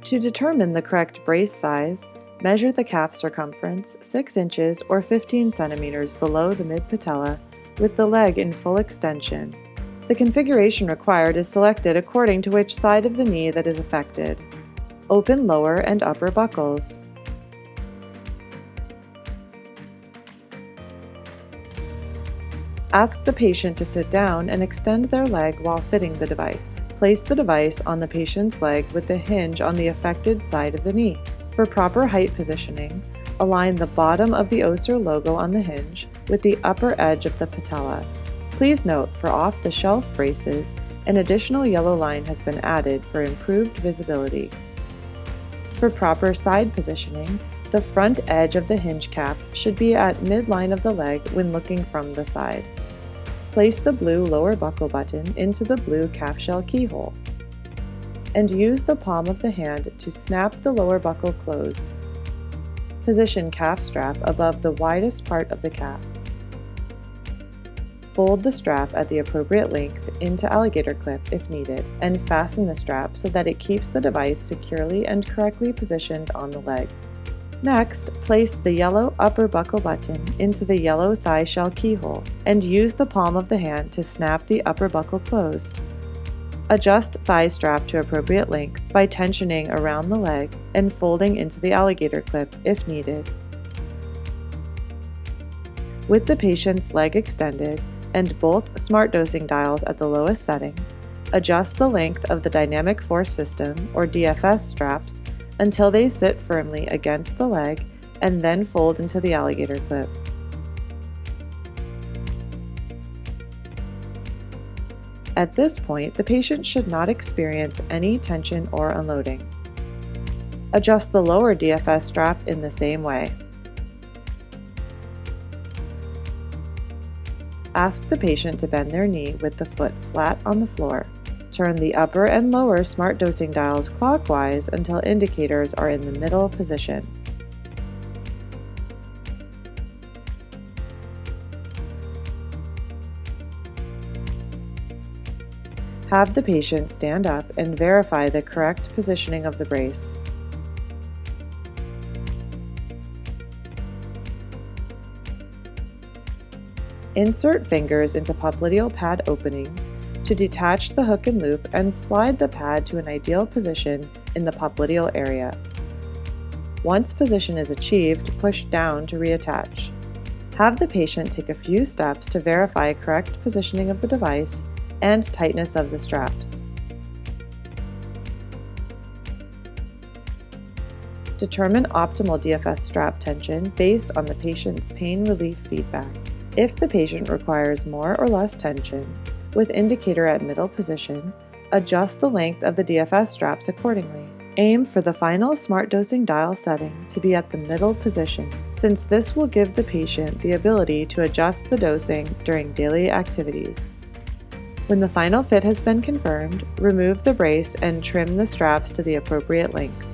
To determine the correct brace size, measure the calf circumference 6 inches or 15 centimeters below the mid-patella with the leg in full extension. The configuration required is selected according to which side of the knee that is affected. Open lower and upper buckles. Ask the patient to sit down and extend their leg while fitting the device. Place the device on the patient's leg with the hinge on the affected side of the knee. For proper height positioning, align the bottom of the Össur logo on the hinge with the upper edge of the patella. Please note, for off-the-shelf braces, an additional yellow line has been added for improved visibility. For proper side positioning, the front edge of the hinge cap should be at midline of the leg when looking from the side. Place the blue lower buckle button into the blue calf shell keyhole, and use the palm of the hand to snap the lower buckle closed. Position calf strap above the widest part of the calf. Fold the strap at the appropriate length into alligator clip if needed, and fasten the strap so that it keeps the device securely and correctly positioned on the leg. Next, place the yellow upper buckle button into the yellow thigh shell keyhole and use the palm of the hand to snap the upper buckle closed. Adjust thigh strap to appropriate length by tensioning around the leg and folding into the alligator clip if needed. With the patient's leg extended and both smart dosing dials at the lowest setting, adjust the length of the dynamic force system or DFS straps until they sit firmly against the leg and then fold into the alligator clip. At this point, the patient should not experience any tension or unloading. Adjust the lower DFS strap in the same way. Ask the patient to bend their knee with the foot flat on the floor. Turn the upper and lower smart dosing dials clockwise until indicators are in the middle position. Have the patient stand up and verify the correct positioning of the brace. Insert fingers into popliteal pad openings to detach the hook and loop and slide the pad to an ideal position in the popliteal area. Once position is achieved, push down to reattach. Have the patient take a few steps to verify correct positioning of the device and tightness of the straps. Determine optimal DFS strap tension based on the patient's pain relief feedback. If the patient requires more or less tension, with indicator at middle position, adjust the length of the DFS straps accordingly. Aim for the final smart dosing dial setting to be at the middle position, since this will give the patient the ability to adjust the dosing during daily activities. When the final fit has been confirmed, remove the brace and trim the straps to the appropriate length.